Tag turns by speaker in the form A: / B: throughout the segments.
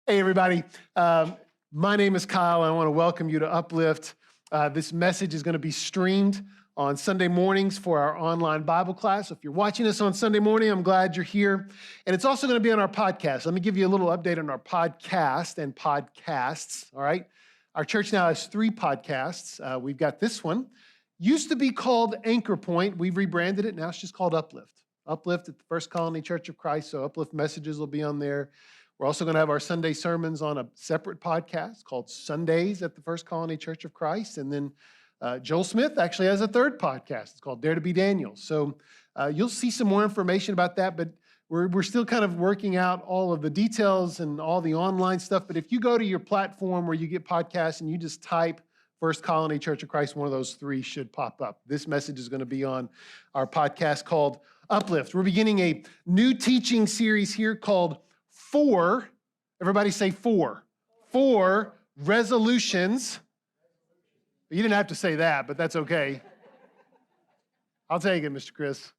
A: Hey, everybody. My name is Kyle. I want to welcome you to Uplift. This message is going to be streamed on Sunday mornings for our online Bible class. If you're watching us on Sunday morning, I'm glad you're here. And it's also going to be on our podcast. Let me give you a little update on our podcast and podcasts, all right? Our church now has 3 podcasts. We've got this one. Used to be called Anchor Point. We've rebranded it. Now it's just called Uplift. Uplift at the First Colony Church of Christ. So Uplift messages will be on there. We're also going to have our Sunday sermons on a separate podcast called Sundays at the First Colony Church of Christ. And then Joel Smith actually has a 3rd podcast. It's called Dare to be Daniel. So you'll see some more information about that, but we're still kind of working out all of the details and all the online stuff. But if you go to your platform where you get podcasts and you just type First Colony Church of Christ, one of those 3 should pop up. This message is going to be on our podcast called Uplift. We're beginning a new teaching series here called 4, everybody say 4. 4 resolutions. You didn't have to say that, but that's okay. I'll take it, Mr. Chris.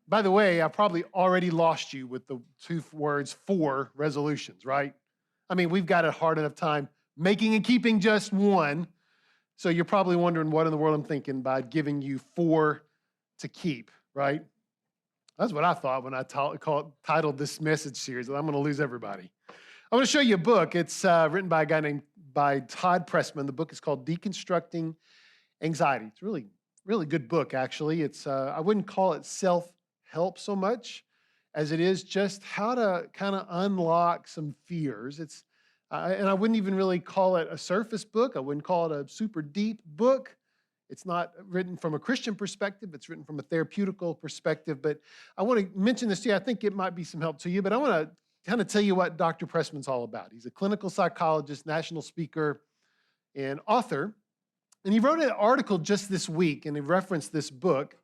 A: By the way, I probably already lost you with the 2 words 4 resolutions, right? I mean, we've got a hard enough time making and keeping just 1. So you're probably wondering what in the world I'm thinking by giving you 4 to keep, right? That's what I thought when I titled this message series. I'm going to lose everybody. I want to show you a book. It's written by a guy named Todd Pressman. The book is called Deconstructing Anxiety. It's a really good book, actually. It's I wouldn't call it self-help so much as it is just how to kind of unlock some fears. And I wouldn't even really call it a surface book. I wouldn't call it a super deep book. It's not written from a Christian perspective. It's written from a therapeutical perspective. But I want to mention this to you. I think it might be some help to you. But I want to kind of tell you what Dr. Pressman's all about. He's a clinical psychologist, national speaker, and author. And he wrote an article just this week, and he referenced this book.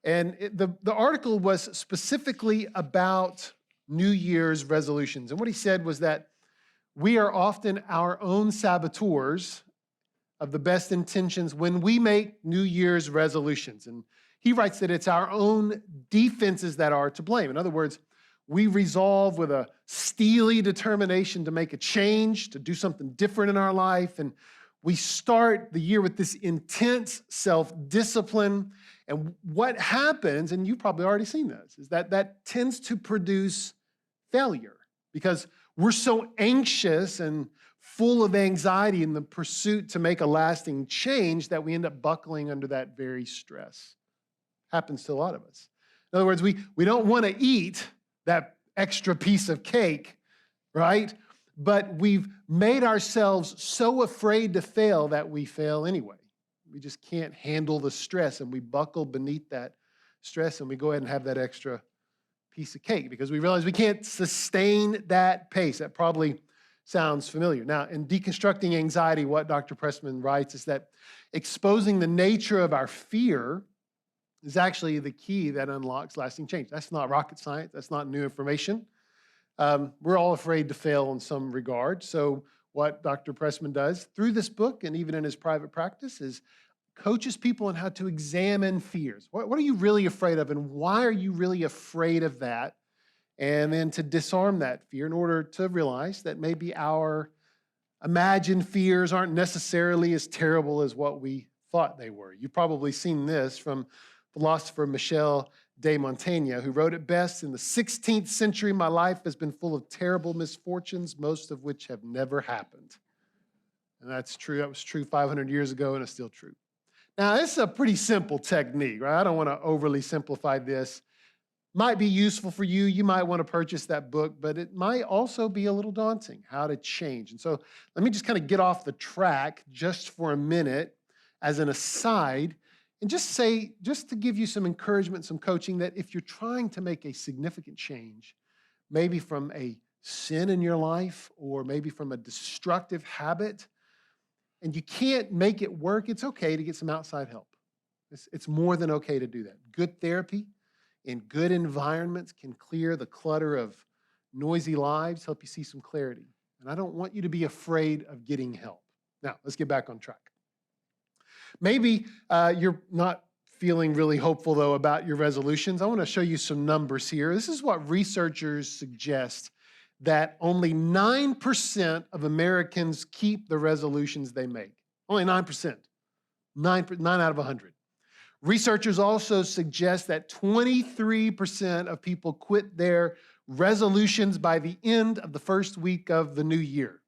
A: And the article was specifically about New Year's resolutions. And what he said was that we are often our own saboteurs of the best intentions when we make New Year's resolutions. And he writes that it's our own defenses that are to blame. In other words, we resolve with a steely determination to make a change, to do something different in our life. And we start the year with this intense self-discipline. And what happens, and you've probably already seen this, is that tends to produce failure because we're so anxious and full of anxiety in the pursuit to make a lasting change that we end up buckling under that very stress. Happens to a lot of us. In other words, we don't want to eat that extra piece of cake, right? But we've made ourselves so afraid to fail that we fail anyway. We just can't handle the stress, and we buckle beneath that stress, and we go ahead and have that extra piece of cake because we realize we can't sustain that pace. That probably sounds familiar. Now, in Deconstructing Anxiety, what Dr. Pressman writes is that exposing the nature of our fear is actually the key that unlocks lasting change. That's not rocket science. That's not new information. We're all afraid to fail in some regard. So what Dr. Pressman does through this book and even in his private practice is coaches people on how to examine fears. What are you really afraid of, and why are you really afraid of that? And then to disarm that fear in order to realize that maybe our imagined fears aren't necessarily as terrible as what we thought they were. You've probably seen this from philosopher Michel de Montaigne, who wrote it best, "In the 16th century, my life has been full of terrible misfortunes, most of which have never happened." And that's true. That was true 500 years ago, and it's still true. Now, this is a pretty simple technique, right? I don't want to overly simplify this. Might be useful for you. You might want to purchase that book, but it might also be a little daunting, how to change. And so let me just kind of get off the track just for a minute as an aside and just to give you some encouragement, some coaching, that if you're trying to make a significant change, maybe from a sin in your life or maybe from a destructive habit, and you can't make it work, it's okay to get some outside help. It's more than okay to do that. Good therapy in good environments can clear the clutter of noisy lives, help you see some clarity. And I don't want you to be afraid of getting help. Now, let's get back on track. Maybe you're not feeling really hopeful, though, about your resolutions. I want to show you some numbers here. This is what researchers suggest that only 9% of Americans keep the resolutions they make. Only 9%. 9 out of 100. Researchers also suggest that 23% of people quit their resolutions by the end of the first week of the new year.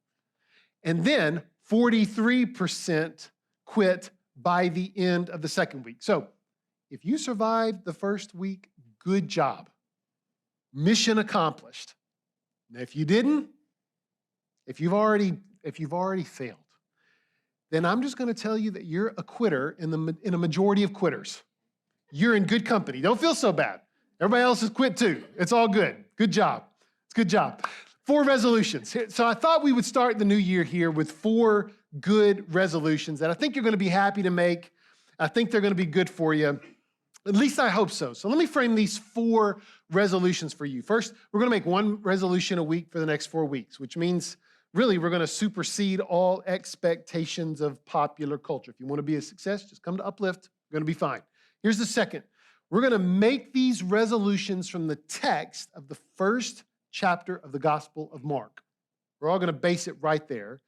A: And then 43% quit by the end of the second week. So if you survived the first week, good job. Mission accomplished. Now, if you didn't, if you've already failed, then I'm just going to tell you that you're a quitter in a majority of quitters. You're in good company. Don't feel so bad. Everybody else has quit too. It's all good. Good job. It's a good job. 4 resolutions. So I thought we would start the new year here with 4 good resolutions that I think you're going to be happy to make. I think they're going to be good for you. At least I hope so. So let me frame these 4 resolutions for you. First, we're going to make 1 resolution a week for the next 4 weeks, which means really we're going to supersede all expectations of popular culture. If you want to be a success, just come to Uplift. You're going to be fine. Here's the second. We're going to make these resolutions from the text of the first chapter of the Gospel of Mark. We're all going to base it right there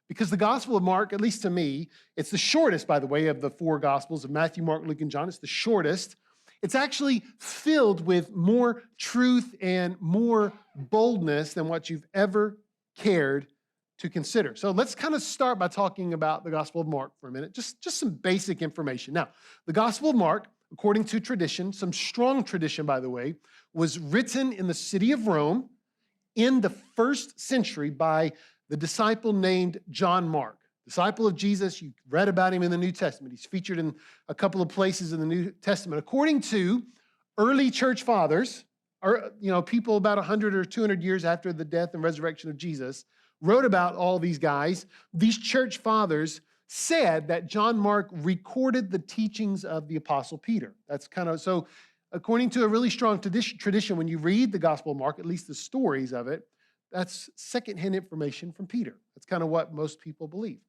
A: because the Gospel of Mark, at least to me, it's the shortest, by the way, of the 4 Gospels of Matthew, Mark, Luke, and John. It's the shortest. It's actually filled with more truth and more boldness than what you've ever cared to consider. So let's kind of start by talking about the Gospel of Mark for a minute, just some basic information. Now, the Gospel of Mark, according to tradition, some strong tradition, by the way, was written in the city of Rome in the 1st century by the disciple named John Mark, disciple of Jesus. You read about him in the New Testament. He's featured in a couple of places in the New Testament. According to early church fathers, or people about 100 or 200 years after the death and resurrection of Jesus, wrote about all these guys. These church fathers said that John Mark recorded the teachings of the Apostle Peter. That's kind of, so according to a really strong tradition, when you read the Gospel of Mark, at least the stories of it, that's secondhand information from Peter. That's kind of what most people believe.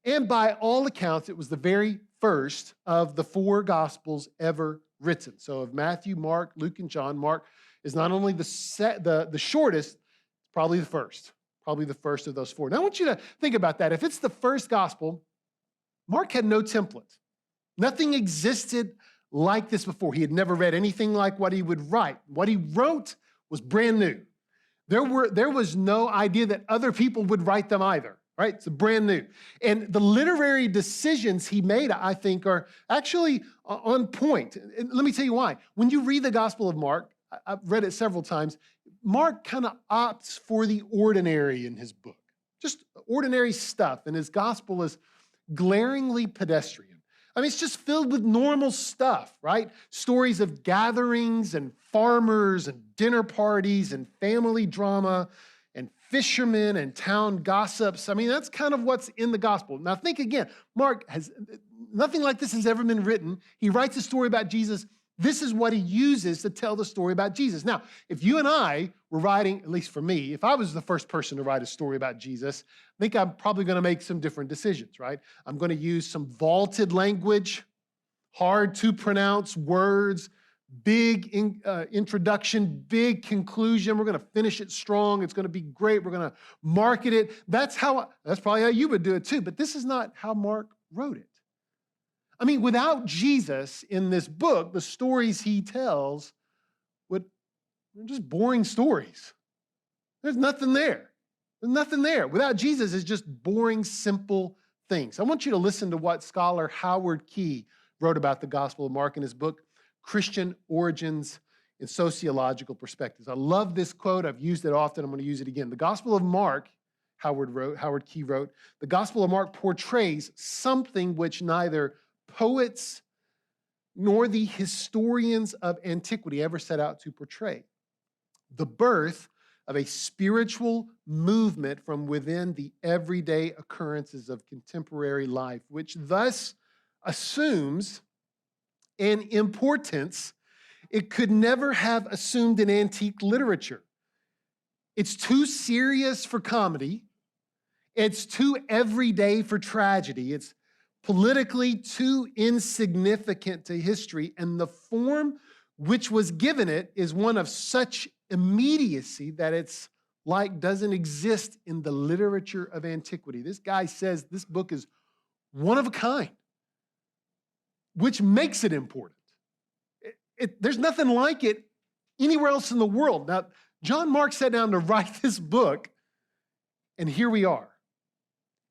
A: And by all accounts, it was the very first of the 4 Gospels ever written. So of Matthew, Mark, Luke, and John, Mark is not only the shortest, it's probably the first. Probably the first of those 4. Now I want you to think about that. If it's the first gospel, Mark had no template. Nothing existed like this before. He had never read anything like what he would write. What he wrote was brand new. There was no idea that other people would write them either, right? It's brand new. And the literary decisions he made, I think, are actually on point. And let me tell you why. When you read the Gospel of Mark, I've read it several times, Mark kind of opts for the ordinary in his book, just ordinary stuff. And his gospel is glaringly pedestrian. I mean, it's just filled with normal stuff, right? Stories of gatherings and farmers and dinner parties and family drama and fishermen and town gossips. I mean, that's kind of what's in the gospel. Now think again, Mark has, nothing like this has ever been written. He writes a story about Jesus. This is what he uses to tell the story about Jesus. Now, if you and I were writing, at least for me, if I was the first person to write a story about Jesus, I think I'm probably going to make some different decisions, right? I'm going to use some vaulted language, hard to pronounce words, big introduction, big conclusion. We're going to finish it strong. It's going to be great. We're going to market it. That's probably how you would do it too, but this is not how Mark wrote it. I mean, without Jesus in this book, the stories he tells they're just boring stories. There's nothing there. There's nothing there. Without Jesus, it's just boring, simple things. I want you to listen to what scholar Howard Key wrote about the Gospel of Mark in his book, Christian Origins in Sociological Perspectives. I love this quote. I've used it often. I'm going to use it again. The Gospel of Mark, Howard Key wrote, the Gospel of Mark portrays something which neither poets nor the historians of antiquity ever set out to portray: the birth of a spiritual movement from within the everyday occurrences of contemporary life, which thus assumes an importance it could never have assumed in antique literature. It's too serious for comedy. It's too everyday for tragedy. It's politically too insignificant to history, and the form which was given it is one of such immediacy that it's like doesn't exist in the literature of antiquity. This guy says this book is one of a kind, which makes it important. There's nothing like it anywhere else in the world. Now, John Mark sat down to write this book, and here we are.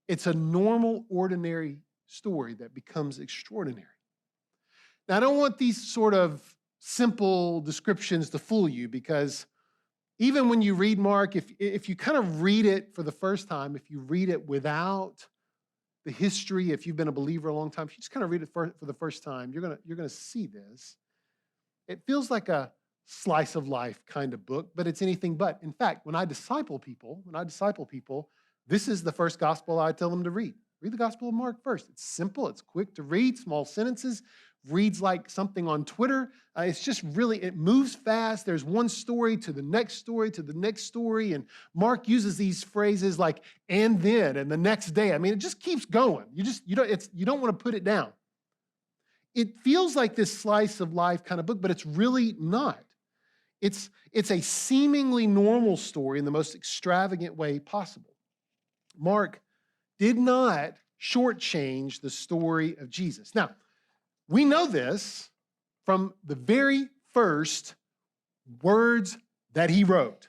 A: It's a normal, ordinary story that becomes extraordinary. Now, I don't want these sort of simple descriptions to fool you, because even when you read Mark, if you kind of read it for the first time, if you read it without the history, if you've been a believer a long time, if you just kind of read it for the first time, you're gonna see this. It feels like a slice of life kind of book, but it's anything but. In fact, when I disciple people, this is the first gospel I tell them to read. Read the Gospel of Mark first. It's simple, it's quick to read, small sentences, reads like something on Twitter. It's just really, it moves fast. There's one story to the next story to the next story, and Mark uses these phrases like "and then" and "the next day." I mean, it just keeps going. You don't want to put it down. It feels like this slice of life kind of book, but it's really not. It's a seemingly normal story in the most extravagant way possible. Mark did not shortchange the story of Jesus. Now, we know this from the very first words that he wrote.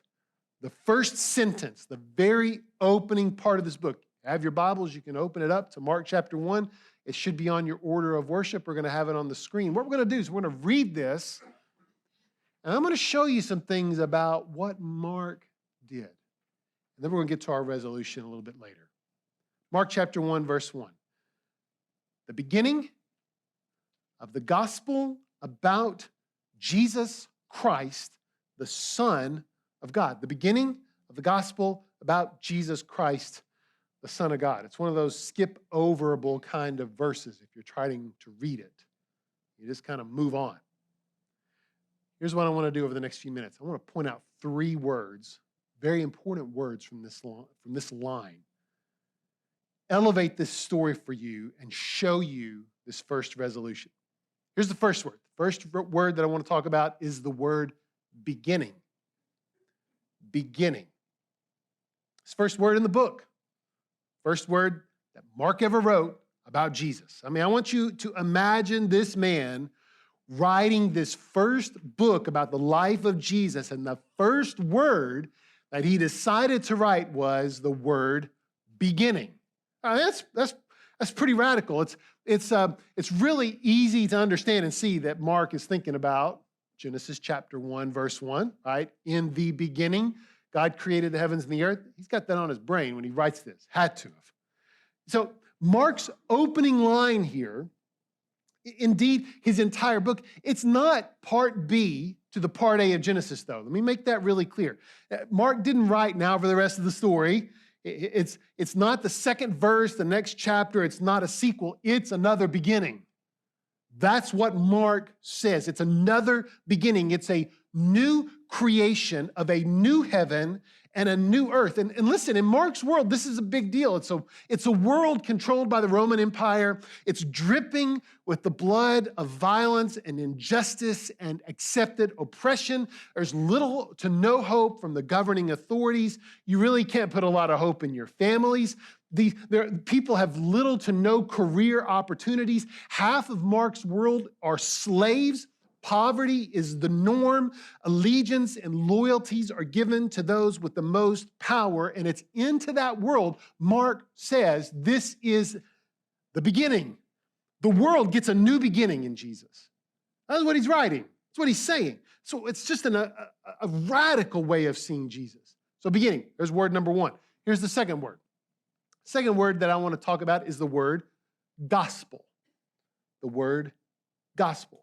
A: The first sentence, the very opening part of this book. If you have your Bibles, you can open it up to Mark chapter 1. It should be on your order of worship. We're going to have it on the screen. What we're going to do is we're going to read this, and I'm going to show you some things about what Mark did. And then we're going to get to our resolution a little bit later. Mark chapter 1, verse 1. The beginning of the gospel about Jesus Christ, the Son of God. The beginning of the gospel about Jesus Christ, the Son of God. It's one of those skip-overable kind of verses if you're trying to read it. You just kind of move on. Here's what I want to do over the next few minutes. I want to point out 3 words, very important words from this line. Elevate this story for you and show you this first resolution. Here's the first word. The first word that I want to talk about is the word beginning. Beginning. It's the first word in the book. First word that Mark ever wrote about Jesus. I mean, I want you to imagine this man writing this first book about the life of Jesus, and the first word that he decided to write was the word beginning. That's pretty radical. It's really easy to understand and see that Mark is thinking about Genesis chapter 1, verse 1, right? In the beginning, God created the heavens and the earth. He's got that on his brain when he writes this. Had to have. So Mark's opening line here, indeed his entire book, it's not part B to the part A of Genesis, though. Let me make that really clear. Mark didn't write now for the rest of the story. It's not the second verse, the next chapter. It's not a sequel. It's another beginning. That's what Mark says. It's another beginning. It's a new creation of a new heaven and a new earth. And listen, in Mark's world, this is a big deal. It's a world controlled by the Roman Empire. It's dripping with the blood of violence and injustice and accepted oppression. There's little to no hope from the governing authorities. You really can't put a lot of hope in your families. People have little to no career opportunities. Half of Mark's world are slaves. Poverty is the norm. Allegiance and loyalties are given to those with the most power. And it's into that world, Mark says, this is the beginning. The world gets a new beginning in Jesus. That's what he's writing. That's what he's saying. So it's just a radical way of seeing Jesus. So beginning, there's word number 1. Here's the second word. Second word that I want to talk about is the word gospel. The word gospel.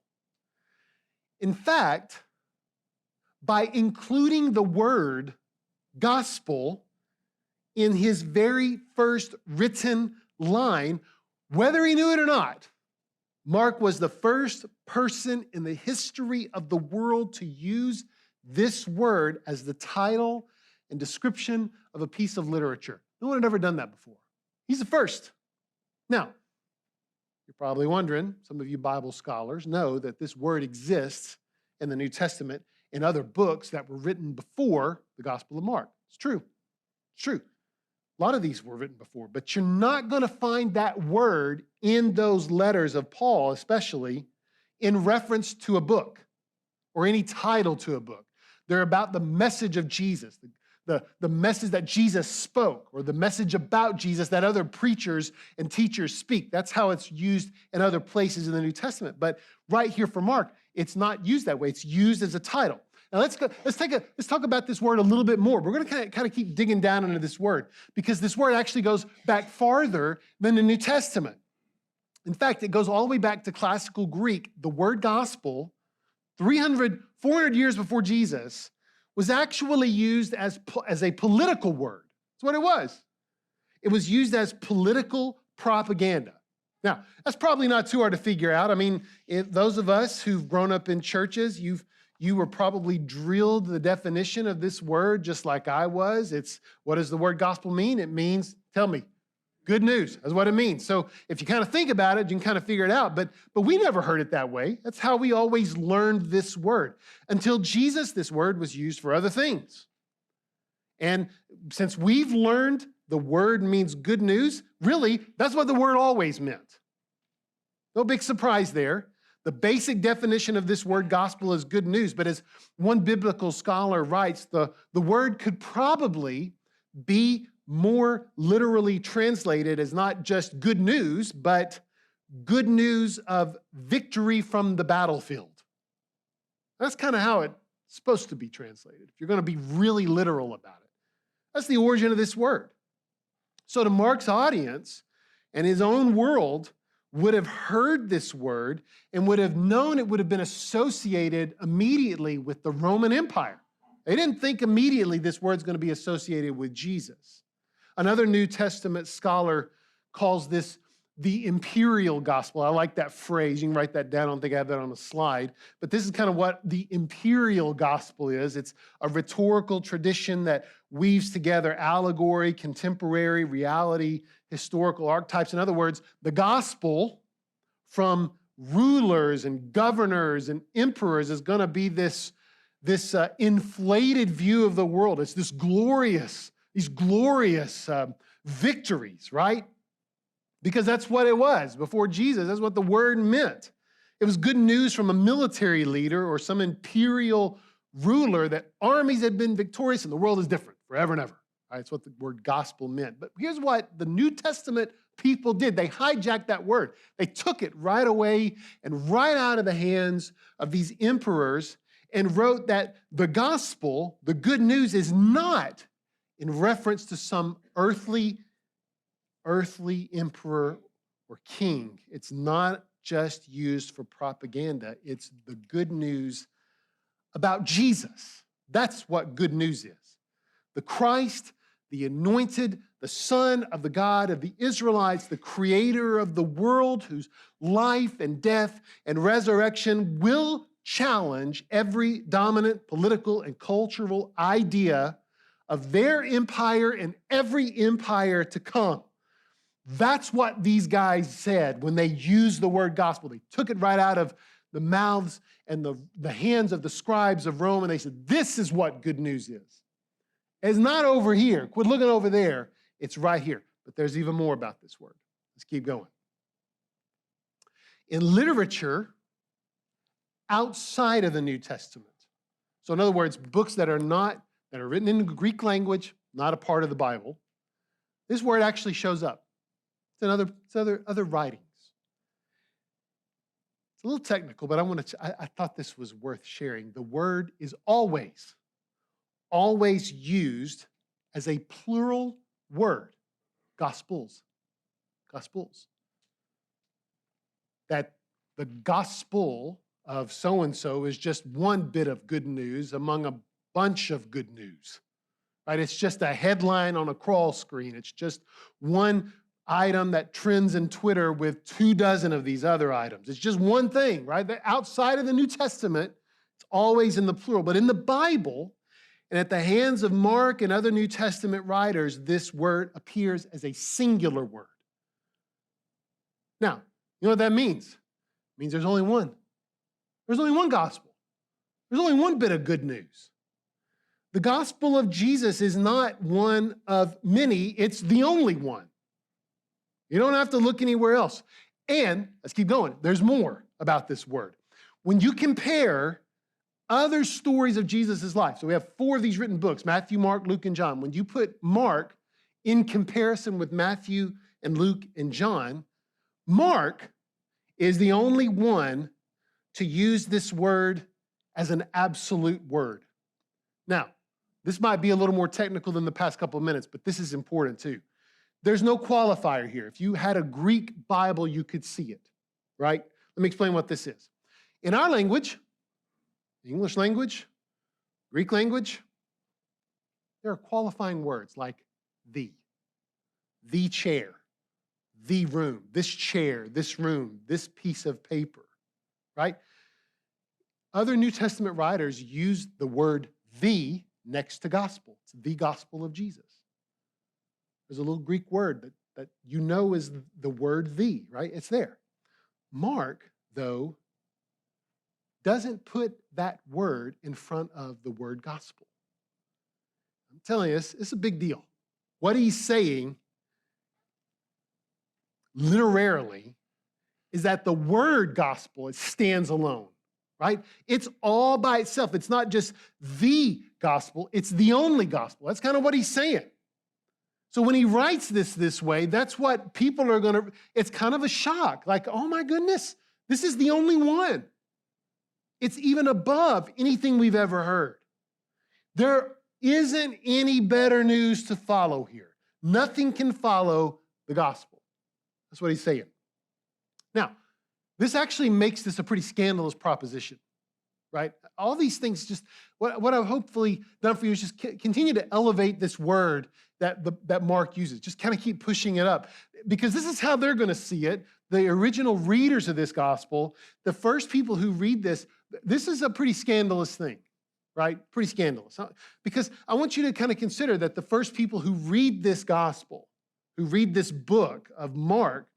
A: In fact, by including the word gospel in his very first written line, whether he knew it or not, Mark was the first person in the history of the world to use this word as the title and description of a piece of literature. No one had ever done that before. He's the first. Now, you're probably wondering, some of you Bible scholars know that this word exists in the New Testament in other books that were written before the Gospel of Mark. It's true. It's true. A lot of these were written before, but you're not going to find that word in those letters of Paul, especially in reference to a book or any title to a book. They're about the message of Jesus, the message that Jesus spoke, or the message about Jesus that other preachers and teachers speak. That's how it's used in other places in the New Testament. But right here for Mark, it's not used that way. It's used as a title. Now let's talk about this word a little bit more. We're going to kind of keep digging down into this word because this word actually goes back farther than the New Testament. In fact, it goes all the way back to classical Greek. The word gospel, 400 years before Jesus, was actually used as a political word. That's what it was. It was used as political propaganda. Now, that's probably not too hard to figure out. I mean, those of us who've grown up in churches, you were probably drilled the definition of this word just like I was. What does the word gospel mean? It means, tell me, good news. That's what it means. So if you kind of think about it, you can kind of figure it out. But we never heard it that way. That's how we always learned this word. Until Jesus, this word was used for other things. And since we've learned the word means good news, really, that's what the word always meant. No big surprise there. The basic definition of this word gospel is good news. But as one biblical scholar writes, the word could probably be more literally translated as not just good news, but good news of victory from the battlefield. That's kind of how it's supposed to be translated, if you're going to be really literal about it. That's the origin of this word. So to Mark's audience and his own world would have heard this word and would have known it would have been associated immediately with the Roman Empire. They didn't think immediately this word's going to be associated with Jesus. Another New Testament scholar calls this the imperial gospel. I like that phrase. You can write that down. I don't think I have that on the slide. But this is kind of what the imperial gospel is. It's a rhetorical tradition that weaves together allegory, contemporary, reality, historical archetypes. In other words, the gospel from rulers and governors and emperors is going to be this inflated view of the world. It's these glorious victories, right? Because that's what it was before Jesus. That's what the word meant. It was good news from a military leader or some imperial ruler that armies had been victorious and the world is different forever and ever. Right? That's what the word gospel meant. But here's what the New Testament people did. They hijacked that word. They took it right away and right out of the hands of these emperors and wrote that the gospel, the good news, is not in reference to some earthly emperor or king. It's not just used for propaganda. It's the good news about Jesus. That's what good news is. The Christ, the anointed, the Son of the God of the Israelites, the creator of the world, whose life and death and resurrection will challenge every dominant political and cultural idea of their empire and every empire to come. That's what these guys said when they used the word gospel. They took it right out of the mouths and the hands of the scribes of Rome, and they said, this is what good news is. It's not over here. Quit looking over there. It's right here. But there's even more about this word. Let's keep going. In literature outside of the New Testament, so in other words, books that are written in the Greek language, not a part of the Bible, this word actually shows up. It's in other writings. It's a little technical, but I thought this was worth sharing. The word is always used as a plural word. Gospels. That the gospel of so-and-so is just one bit of good news among a bunch of good news. Right? It's just a headline on a crawl screen. It's just one item that trends in Twitter with 24 of these other items. It's just one thing, right? Outside of the New Testament, it's always in the plural. But in the Bible, and at the hands of Mark and other New Testament writers, this word appears as a singular word. Now, you know what that means? It means there's only one. There's only one gospel. There's only one bit of good news. The gospel of Jesus is not one of many, it's the only one. You don't have to look anywhere else. And let's keep going. There's more about this word. When you compare other stories of Jesus' life, so we have 4 of these written books, Matthew, Mark, Luke, and John. When you put Mark in comparison with Matthew and Luke and John, Mark is the only one to use this word as an absolute word. Now, this might be a little more technical than the past couple of minutes, but this is important too. There's no qualifier here. If you had a Greek Bible, you could see it, right? Let me explain what this is. In our language, English language, Greek language, there are qualifying words like the chair, the room, this chair, this room, this piece of paper, right? Other New Testament writers use the word the next to gospel. It's the gospel of Jesus. There's a little Greek word that you know is the word the, right? It's there. Mark, though, doesn't put that word in front of the word gospel. I'm telling you, it's a big deal. What he's saying, literally, is that the word gospel, it stands alone, right? It's all by itself. It's not just the gospel, it's the only gospel. That's kind of what he's saying. So when he writes this way, that's what people are going to, it's kind of a shock. Like, oh my goodness, this is the only one. It's even above anything we've ever heard. There isn't any better news to follow here. Nothing can follow the gospel. That's what he's saying. Now, this actually makes this a pretty scandalous proposition, right? All these things just, what I've hopefully done for you is just continue to elevate this word that Mark uses. Just kind of keep pushing it up. Because this is how they're going to see it. The original readers of this gospel, the first people who read this is a pretty scandalous thing, right? Pretty scandalous. Because I want you to kind of consider that the first people who read this gospel, who read this book of Mark,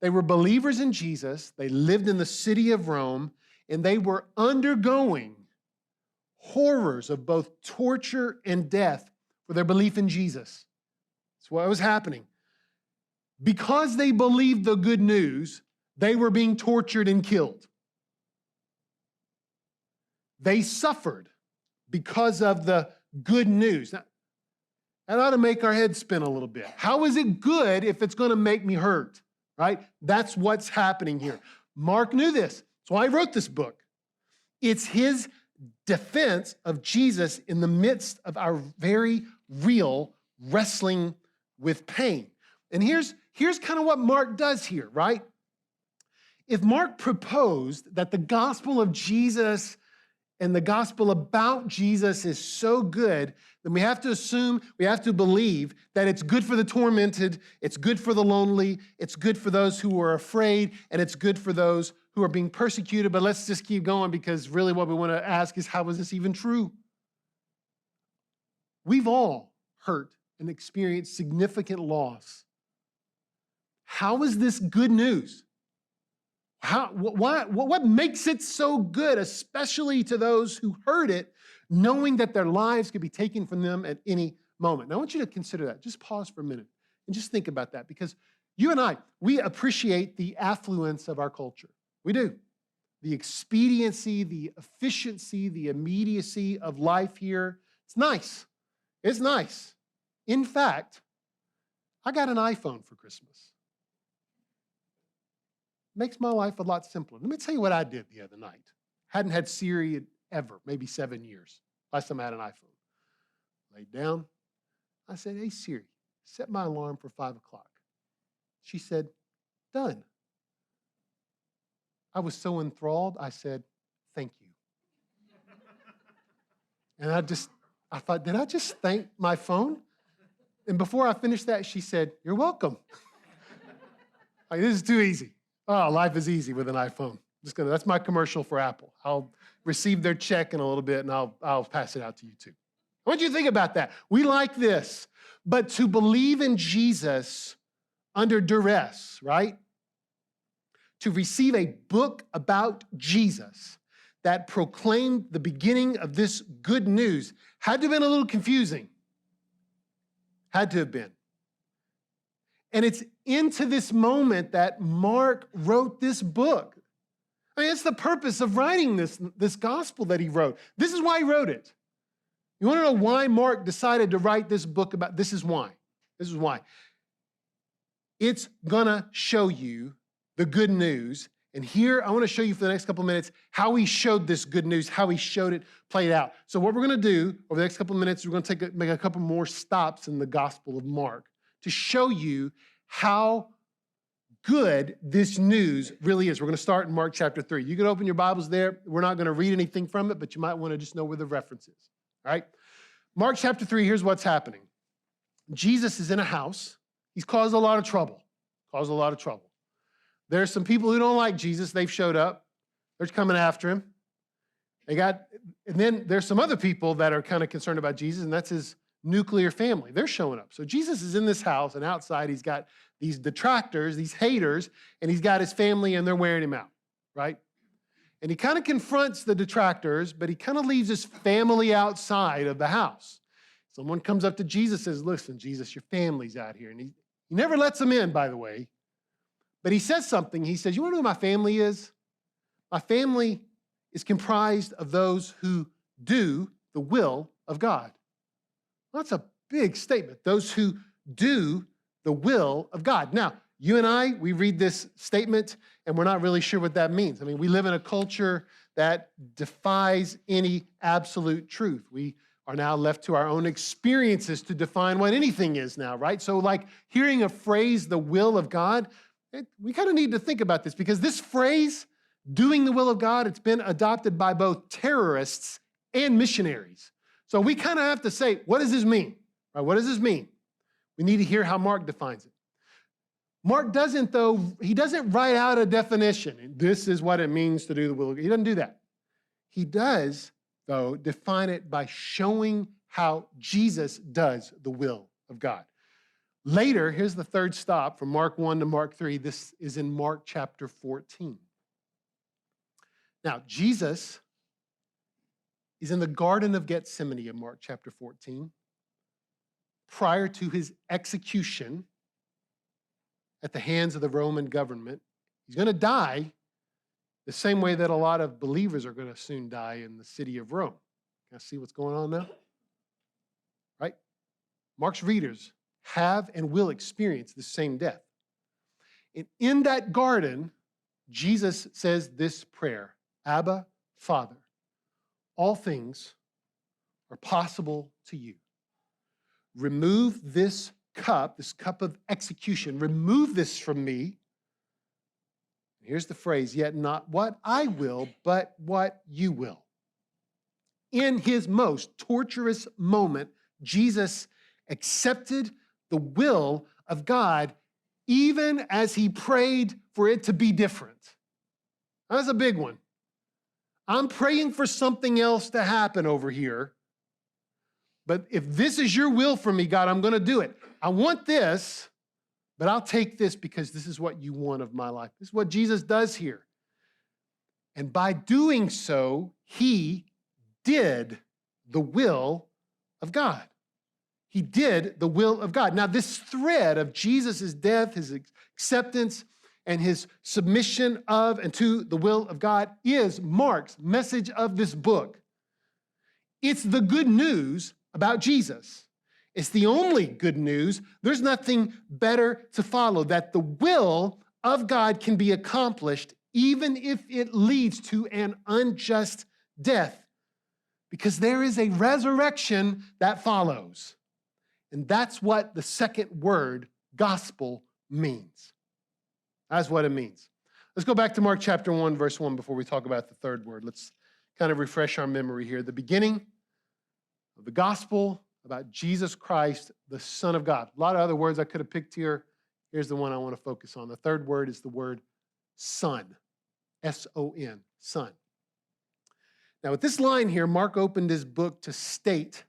A: they were believers in Jesus, they lived in the city of Rome, and they were undergoing horrors of both torture and death for their belief in Jesus. That's what was happening. Because they believed the good news, they were being tortured and killed. They suffered because of the good news. Now, that ought to make our heads spin a little bit. How is it good if it's going to make me hurt? Right? That's what's happening here. Mark knew this. That's why he wrote this book. It's his defense of Jesus in the midst of our very real wrestling with pain. And here's kind of what Mark does here, right? If Mark proposed that the gospel of Jesus and the gospel about Jesus is so good, then we have to assume, we have to believe that it's good for the tormented, it's good for the lonely, it's good for those who are afraid, and it's good for those who are being persecuted. But let's just keep going, because really what we want to ask is, how is this even true? We've all hurt and experienced significant loss. How is this good news? What makes it so good, especially to those who heard it, knowing that their lives could be taken from them at any moment? Now, I want you to consider that. Just pause for a minute and just think about that, because you and I, we appreciate the affluence of our culture. We do. The expediency, the efficiency, the immediacy of life here. It's nice. It's nice. In fact, I got an iPhone for Christmas. Makes my life a lot simpler. Let me tell you what I did the other night. Hadn't had Siri ever, maybe 7 years. Last time I had an iPhone. Laid down. I said, hey, Siri, set my alarm for 5 o'clock. She said, done. I was so enthralled, I said, thank you. And I thought, did I just thank my phone? And before I finished that, she said, you're welcome. Like, this is too easy. Oh, life is easy with an iPhone. That's my commercial for Apple. I'll receive their check in a little bit, and I'll pass it out to you too. I want you to think about that. We like this. But to believe in Jesus under duress, right? To receive a book about Jesus that proclaimed the beginning of this good news. Had to have been a little confusing. Had to have been. And it's into this moment that Mark wrote this book. I mean, it's the purpose of writing this gospel that he wrote. This is why he wrote it. You want to know why Mark decided to write this book about? This is why. This is why. It's going to show you the good news. And here, I want to show you for the next couple of minutes how he showed this good news, how he showed it played out. So what we're going to do over the next couple of minutes, we're going to make a couple more stops in the Gospel of Mark to show you how good this news really is. We're going to start in Mark chapter 3. You can open your Bibles there. We're not going to read anything from it, but you might want to just know where the reference is. All right? Mark chapter 3, here's what's happening. Jesus is in a house. He's caused a lot of trouble. Caused a lot of trouble. There's some people who don't like Jesus. They've showed up. They're coming after him. And then there's some other people that are kind of concerned about Jesus, and that's his nuclear family. They're showing up. So Jesus is in this house, and outside he's got these detractors, these haters, and he's got his family, and they're wearing him out, right? And he kind of confronts the detractors, but he kind of leaves his family outside of the house. Someone comes up to Jesus and says, listen, Jesus, your family's out here. And he never lets them in, by the way. But he says something. He says, you want to know who my family is? My family is comprised of those who do the will of God. Well, that's a big statement. Those who do the will of God. Now, you and I, we read this statement, and we're not really sure what that means. I mean, we live in a culture that defies any absolute truth. We are now left to our own experiences to define what anything is now, right? So like hearing a phrase, the will of God, we kind of need to think about this because this phrase, doing the will of God, it's been adopted by both terrorists and missionaries. So we kind of have to say, what does this mean? Right? What does this mean? We need to hear how Mark defines it. Mark doesn't, though, he doesn't write out a definition. This is what it means to do the will of God. He doesn't do that. He does, though, define it by showing how Jesus does the will of God. Later, here's the third stop from Mark 1 to Mark 3. This is in Mark chapter 14. Now, Jesus is in the Garden of Gethsemane in Mark chapter 14 prior to his execution at the hands of the Roman government. He's going to die the same way that a lot of believers are going to soon die in the city of Rome. Can I see what's going on now? Right? Mark's readers have and will experience the same death. And in that garden, Jesus says this prayer, Abba, Father, all things are possible to you. Remove this cup of execution, remove this from me. Here's the phrase, yet not what I will, but what you will. In his most torturous moment, Jesus accepted the will of God, even as he prayed for it to be different. That's a big one. I'm praying for something else to happen over here, but if this is your will for me, God, I'm going to do it. I want this, but I'll take this because this is what you want of my life. This is what Jesus does here. And by doing so, he did the will of God. He did the will of God. Now, this thread of Jesus' death, his acceptance, and his submission of and to the will of God is Mark's message of this book. It's the good news about Jesus. It's the only good news. There's nothing better to follow, that the will of God can be accomplished even if it leads to an unjust death, because there is a resurrection that follows. And that's what the second word, gospel, means. That's what it means. Let's go back to Mark chapter 1, verse 1 before we talk about the third word. Let's kind of refresh our memory here. The beginning of the gospel about Jesus Christ, the Son of God. A lot of other words I could have picked here. Here's the one I want to focus on. The third word is the word Son. S-O-N, Son. Now, with this line here, Mark opened his book to state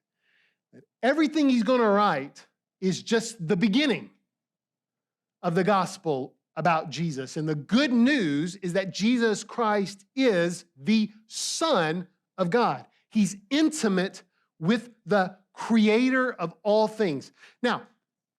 A: that everything he's going to write is just the beginning of the gospel about Jesus. And the good news is that Jesus Christ is the Son of God. He's intimate with the creator of all things. Now,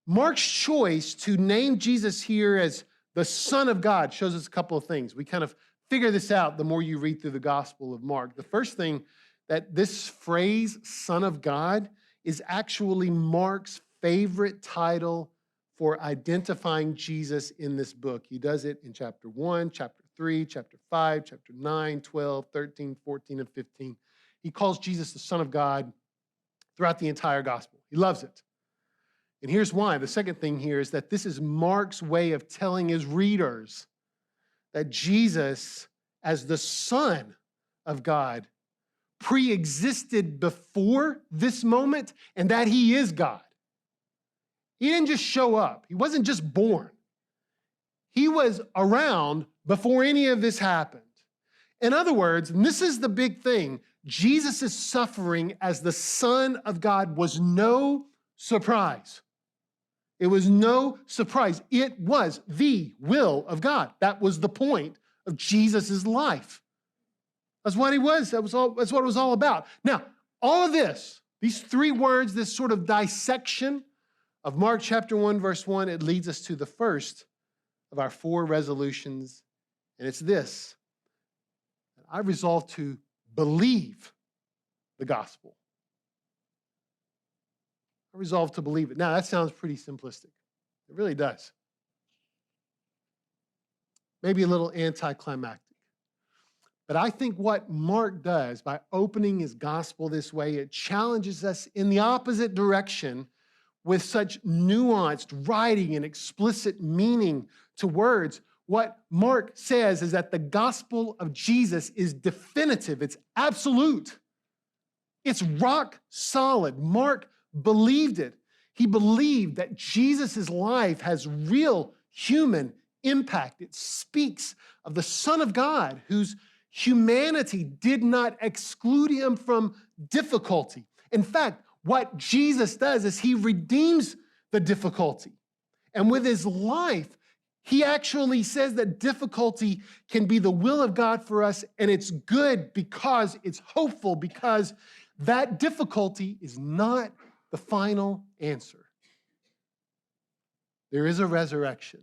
A: Mark's choice to name Jesus here as the Son of God shows us a couple of things. We kind of figure this out the more you read through the Gospel of Mark. The first thing, that this phrase, Son of God, is actually Mark's favorite title for identifying Jesus in this book. He does it in chapter 1, chapter 3, chapter 5, chapter 9, 12, 13, 14, and 15. He calls Jesus the Son of God throughout the entire gospel. He loves it. And here's why. The second thing here is that this is Mark's way of telling his readers that Jesus, as the Son of God, pre-existed before this moment, and that he is God. He didn't just show up. He wasn't just born. He was around before any of this happened. In other words, and this is the big thing, Jesus' suffering as the Son of God was no surprise. It was no surprise. It was the will of God. That was the point of Jesus' life. That's what he was. That's what it was all about. Now, all of this, these three words, this sort of dissection of Mark chapter 1, verse 1, it leads us to the first of our 4 resolutions, and it's this. I resolve to believe the gospel. I resolve to believe it. Now, that sounds pretty simplistic. It really does. Maybe a little anticlimactic. But I think what Mark does by opening his gospel this way, it challenges us in the opposite direction with such nuanced writing and explicit meaning to words. What Mark says is that the gospel of Jesus is definitive. It's absolute. It's rock solid. Mark believed it. He believed that Jesus' life has real human impact. It speaks of the Son of God whose humanity did not exclude him from difficulty. In fact, what Jesus does is he redeems the difficulty. And with his life, he actually says that difficulty can be the will of God for us, and it's good because it's hopeful, because that difficulty is not the final answer. There is a resurrection,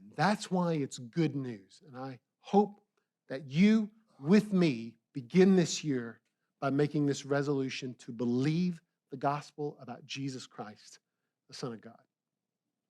A: and that's why it's good news. And I hope that you, with me, begin this year by making this resolution to believe the gospel about Jesus Christ, the Son of God.